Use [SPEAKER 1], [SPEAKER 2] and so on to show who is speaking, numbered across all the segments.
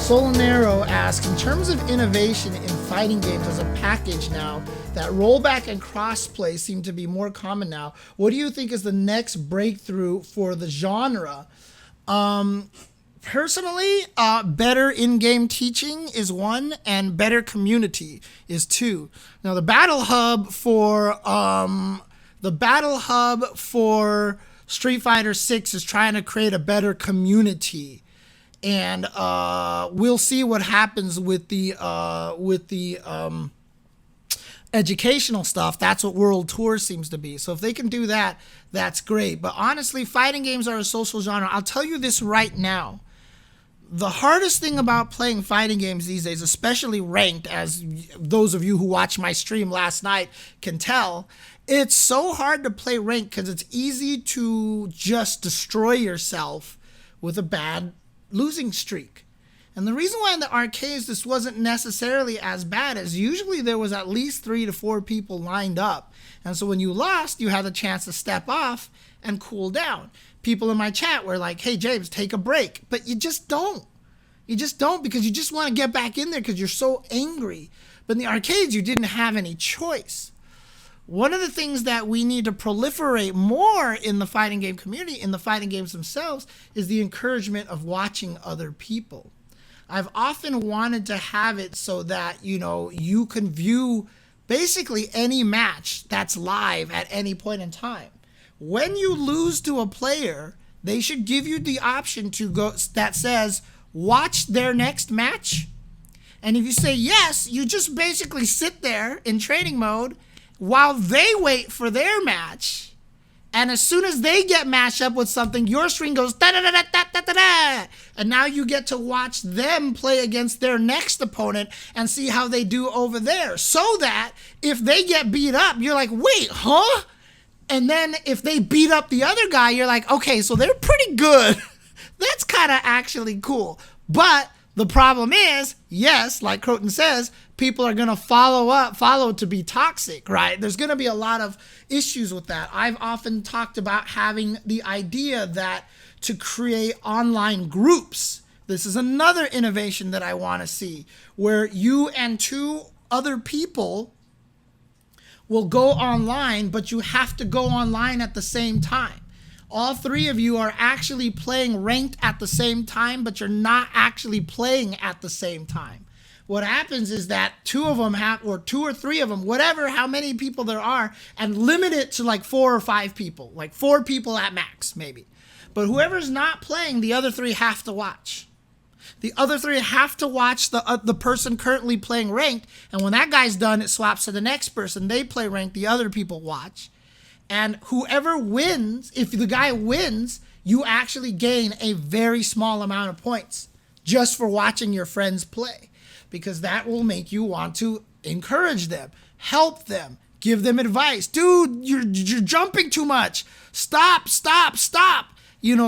[SPEAKER 1] Solanero asks, in terms of innovation in fighting games as a package now, that rollback and crossplay seem to be more common now. What do you think is the next breakthrough for the genre? Personally, better in-game teaching is one, and better community is two. Now, the battle hub for Street Fighter 6 is trying to create a better community, and we'll see what happens with the educational stuff. That's what World Tour seems to be. So if they can do that, that's great. But honestly, fighting games are a social genre. I'll tell you this right now. The hardest thing about playing fighting games these days, especially ranked, as those of you who watched my stream last night can tell, it's so hard to play ranked because it's easy to just destroy yourself with a bad losing streak. And the reason why in the arcades this wasn't necessarily as bad is usually there was at least 3 to 4 people lined up. And so when you lost, you had a chance to step off and cool down. People in my chat were like, hey, James, take a break. But you just don't. You just don't, because you just want to get back in there because you're so angry. But in the arcades, you didn't have any choice. One of the things that we need to proliferate more in the fighting game community, in the fighting games themselves, is the encouragement of watching other people. I've often wanted to have it so that, you can view basically any match that's live at any point in time. When you lose to a player, they should give you the option to go that says, watch their next match. And if you say yes, you just basically sit there in training mode while they wait for their match. And as soon as they get matched up with something, your screen goes da da da da da da da da. And now you get to watch them play against their next opponent and see how they do over there. So that if they get beat up, you're like, wait, huh? And then if they beat up the other guy, you're like, okay, so they're pretty good. That's kind of actually cool. But the problem is, yes, like Croton says, people are going to follow to be toxic, right? There's going to be a lot of issues with that. I've often talked about having the idea that to create online groups. This is another innovation that I want to see, where you and 2 other people will go online, but you have to go online at the same time. All 3 of you are actually playing ranked at the same time, but you're not actually playing at the same time. What happens is that 2 of them have, or 2 or 3 of them, whatever, how many people there are, and limit it to like 4 or 5 people, like 4 people at max, maybe. But whoever's not playing, the other 3 have to watch. The other 3 have to watch the person currently playing ranked, and when that guy's done, it swaps to the next person. They play ranked, the other people watch. And whoever wins, if the guy wins, you actually gain a very small amount of points just for watching your friends play, because that will make you want to encourage them, help them, give them advice. Dude, you're jumping too much. Stop.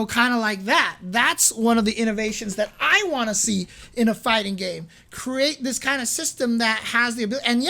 [SPEAKER 1] Kind of like that. That's one of the innovations that I want to see in a fighting game. Create this kind of system that has the ability, and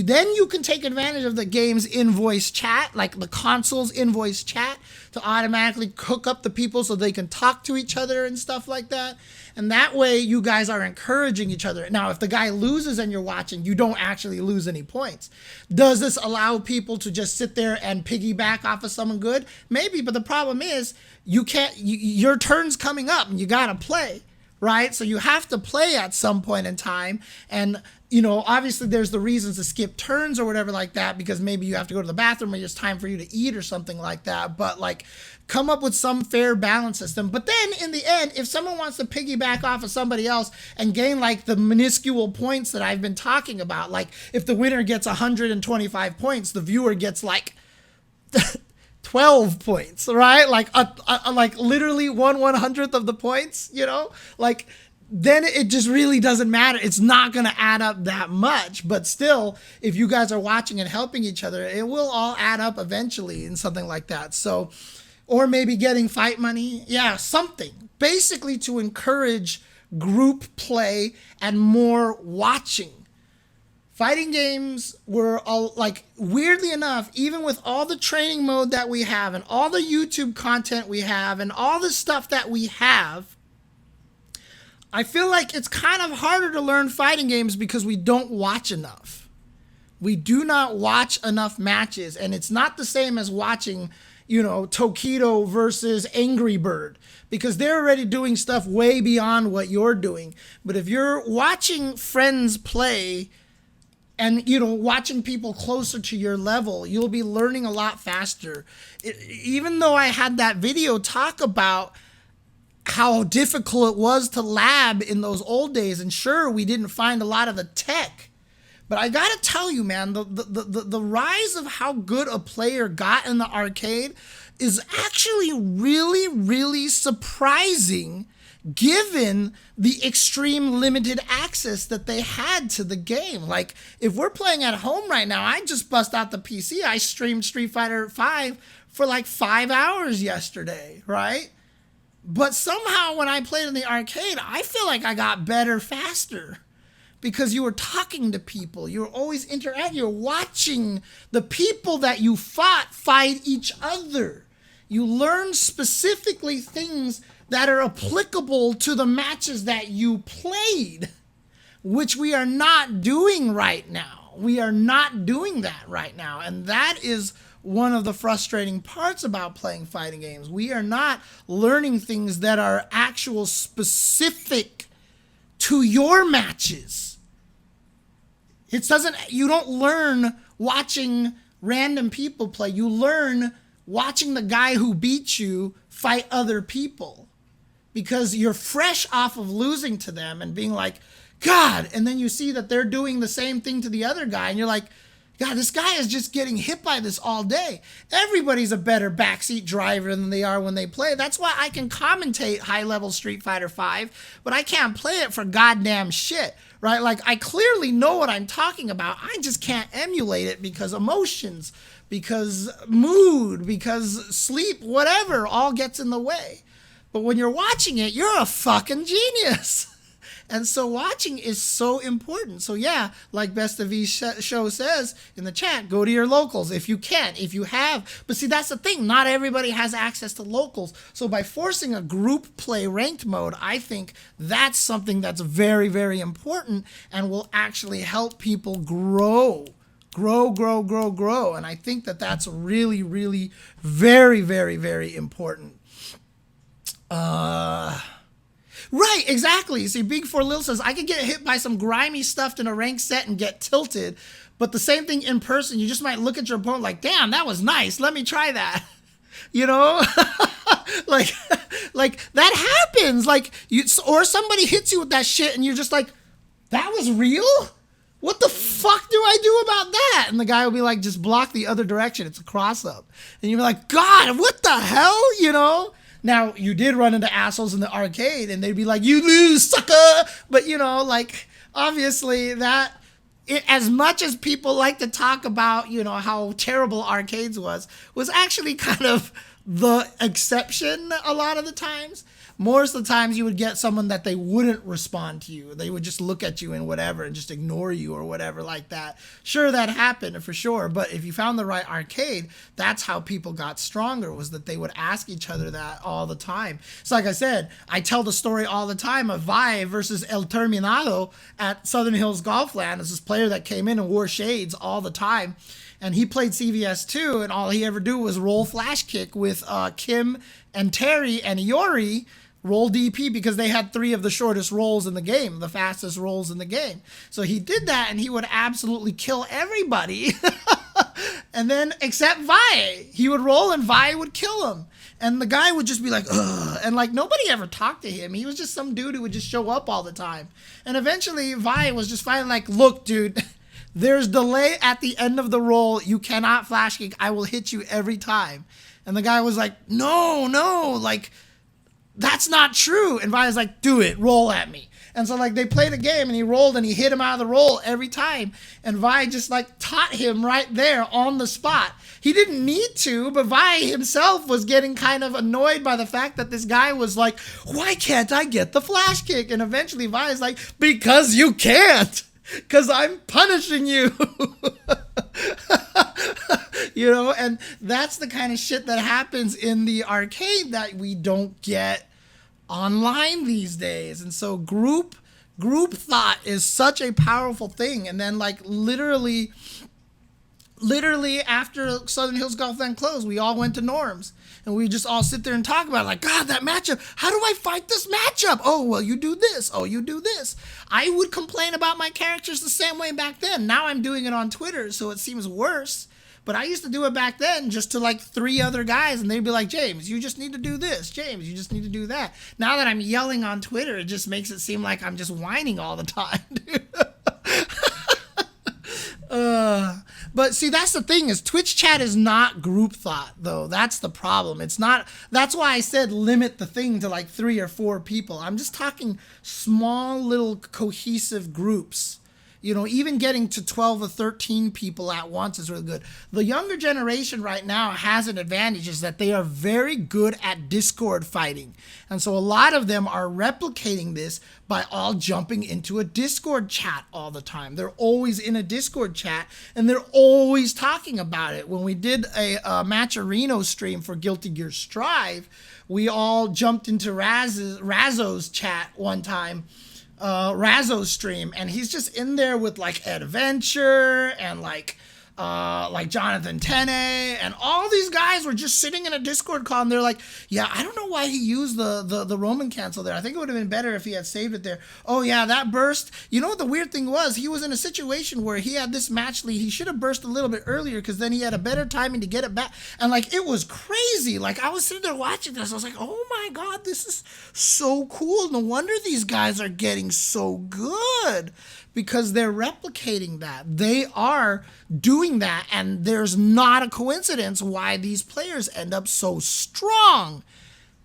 [SPEAKER 1] then you can take advantage of the game's in-voice chat, like the console's in-voice chat, to automatically hook up the people so they can talk to each other and stuff like that. And that way you guys are encouraging each other. Now, if the guy loses and you're watching, you don't actually lose any points. Does this allow people to just sit there and piggyback off of someone good? Maybe, but the problem is your turn's coming up and you got to play, right? So you have to play at some point in time. And, obviously there's the reasons to skip turns or whatever like that, because maybe you have to go to the bathroom or it's time for you to eat or something like that. But come up with some fair balance system. But then in the end, if someone wants to piggyback off of somebody else and gain the minuscule points that I've been talking about, like if the winner gets 125 points, the viewer gets 12 points, right? Like literally 1/100th of the points, then it just really doesn't matter. It's not going to add up that much, but still, if you guys are watching and helping each other, it will all add up eventually in something like that. So, or maybe getting fight money. Yeah, something. Basically to encourage group play and more watching. Fighting games were all, weirdly enough, even with all the training mode that we have and all the YouTube content we have and all the stuff that we have, I feel like it's kind of harder to learn fighting games because we don't watch enough. We do not watch enough matches, and it's not the same as watching, Tokido versus Angry Bird, because they're already doing stuff way beyond what you're doing. But if you're watching friends play and, watching people closer to your level, you'll be learning a lot faster. Even though I had that video talk about how difficult it was to lab in those old days, and sure, we didn't find a lot of the tech, but I gotta tell you, man, the rise of how good a player got in the arcade is actually really, really surprising, given the extreme limited access that they had to the game. Like, if we're playing at home right now, I just bust out the PC. I streamed Street Fighter V for like 5 hours yesterday, right? But somehow when I played in the arcade, I feel like I got better faster because you were talking to people. You were always interacting. You're watching the people that you fight each other. You learn specifically things that are applicable to the matches that you played, which we are not doing right now. We are not doing that right now. And that is one of the frustrating parts about playing fighting games. We are not learning things that are actual specific to your matches. You don't learn watching random people play. You learn watching the guy who beat you fight other people, because you're fresh off of losing to them and being like, God, and then you see that they're doing the same thing to the other guy, and you're like, God, this guy is just getting hit by this all day. Everybody's a better backseat driver than they are when they play. That's why I can commentate high-level Street Fighter V, but I can't play it for goddamn shit, right? Like, I clearly know what I'm talking about. I just can't emulate it because emotions, because mood, because sleep, whatever, all gets in the way. But when you're watching it, you're a fucking genius. And so watching is so important. So yeah, like Best of V show says in the chat, go to your locals if you can, if you have. But see, that's the thing. Not everybody has access to locals. So by forcing a group play ranked mode, I think that's something that's very, very important and will actually help people grow. And I think that that's really, really very, very, very important. Right, exactly. See, Big For Lil says, I could get hit by some grimy stuff in a ranked set and get tilted, but the same thing in person, you just might look at your opponent like, damn, that was nice. Let me try that. like that happens. Like, or somebody hits you with that shit and you're just like, that was real? What the fuck do I do about that? And the guy will be like, just block the other direction. It's a cross-up. And you'll be like, God, what the hell, Now, you did run into assholes in the arcade, and they'd be like, you lose, sucker! But, obviously as much as people like to talk about, how terrible arcades was actually kind of the exception a lot of the times. Most of the times you would get someone that they wouldn't respond to you. They would just look at you and whatever and just ignore you or whatever like that. Sure, that happened for sure. But if you found the right arcade, that's how people got stronger, was that they would ask each other that all the time. So like I said, I tell the story all the time of Vi versus El Terminado at Southern Hills Golfland. It's this player that came in and wore shades all the time. And he played CVS2, and all he ever do was roll flash kick with Kim and Terry and Iori, roll DP, because they had 3 of the shortest rolls in the game, the fastest rolls in the game. So he did that, and he would absolutely kill everybody. And then, except Vi. He would roll, and Vi would kill him. And the guy would just be like, ugh. And like, nobody ever talked to him. He was just some dude who would just show up all the time. And eventually, Vi was just finally like, look, dude, there's delay at the end of the roll. You cannot flash kick. I will hit you every time. And the guy was like, no, like, that's not true. And Vi was like, do it, roll at me. And so like they played a game and he rolled and he hit him out of the roll every time. And Vi just like taught him right there on the spot. He didn't need to, but Vi himself was getting kind of annoyed by the fact that this guy was like, why can't I get the flash kick? And eventually Vi is like, because you can't. Because I'm punishing you. And that's the kind of shit that happens in the arcade that we don't get online these days. And so group thought is such a powerful thing. And then like literally after Southern Hills Golf Land closed, we all went to Norm's and we just all sit there and talk about it, like, God, that matchup, how do I fight this matchup? Oh, well, you do this. Oh, you do this. I would complain about my characters the same way back then. Now I'm doing it on Twitter, so it seems worse. But I used to do it back then just to like 3 other guys, and they'd be like, James, you just need to do this. James, you just need to do that. Now that I'm yelling on Twitter, it just makes it seem like I'm just whining all the time, dude. But see, that's the thing is Twitch chat is not group thought, though. That's the problem. It's not. That's why I said limit the thing to like 3 or 4 people. I'm just talking small little cohesive groups. You know, even getting to 12 or 13 people at once is really good. The younger generation right now has an advantage is that they are very good at Discord fighting. And so a lot of them are replicating this by all jumping into a Discord chat all the time. They're always in a Discord chat and they're always talking about it. When we did a Matcherino stream for Guilty Gear Strive, we all jumped into Razzo's chat one time. Razzo's stream, and he's just in there with like Adventure and like Jonathan Tene, and all these guys were just sitting in a Discord call, and they're like, yeah, I don't know why he used the Roman cancel there. I think it would have been better if he had saved it there. Oh yeah, that burst. You know what the weird thing was? He was in a situation where he had this match lead. He should have burst a little bit earlier because then he had a better timing to get it back. And like, it was crazy. Like, I was sitting there watching this. I was like, oh my God, this is so cool. No wonder these guys are getting so good. Because they're replicating that. They are doing that, and there's not a coincidence why these players end up so strong.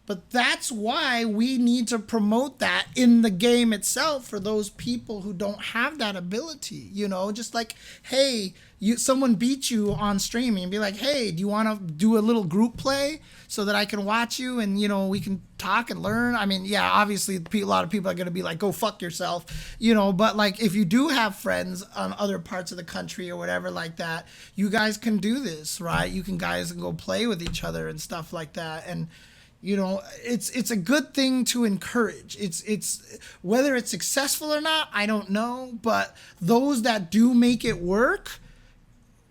[SPEAKER 1] But that's why we need to promote that in the game itself for those people who don't have that ability. You know, just like, hey, someone beat you on streaming and be like, hey, do you want to do a little group play so that I can watch you and, you know, we can talk and learn? I mean, yeah, obviously a lot of people are going to be like, go fuck yourself, you know, but like if you do have friends on other parts of the country or whatever like that, you guys can do this, right? You can guys go play with each other and stuff like that. And, you know, it's a good thing to encourage. It's whether it's successful or not, I don't know, but those that do make it work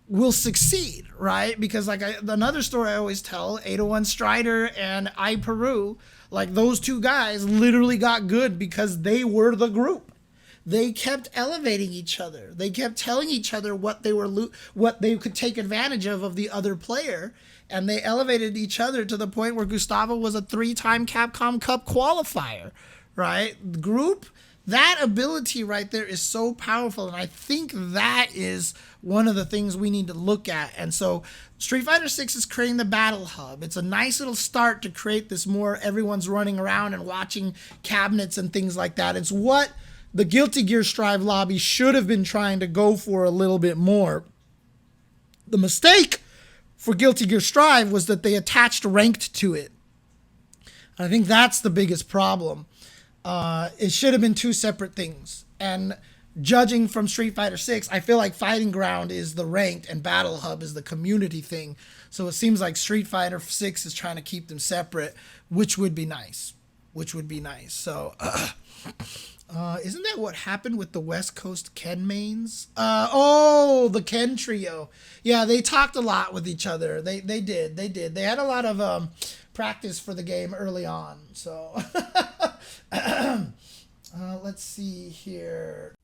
[SPEAKER 1] will succeed, right? Because like another story I always tell, 801 Strider and I Peru, like those 2 guys literally got good because they were the group. They kept elevating each other. They kept telling each other what they could take advantage of the other player, and they elevated each other to the point where Gustavo was a 3-time Capcom Cup qualifier, right? Group, that ability right there is so powerful, and I think that is one of the things we need to look at. And so Street Fighter 6 is creating the Battle Hub. It's a nice little start to create this more everyone's running around and watching cabinets and things like that. It's what the Guilty Gear Strive lobby should have been trying to go for a little bit more. The mistake for Guilty Gear Strive was that they attached ranked to it. I think that's the biggest problem. It should have been 2 separate things. And judging from Street Fighter 6, I feel like Fighting Ground is the ranked and Battle Hub is the community thing. So it seems like Street Fighter 6 is trying to keep them separate, which would be nice. So, isn't that what happened with the West Coast Ken mains? The Ken trio. Yeah, they talked a lot with each other. They did. They had a lot of practice for the game early on. So, let's see here.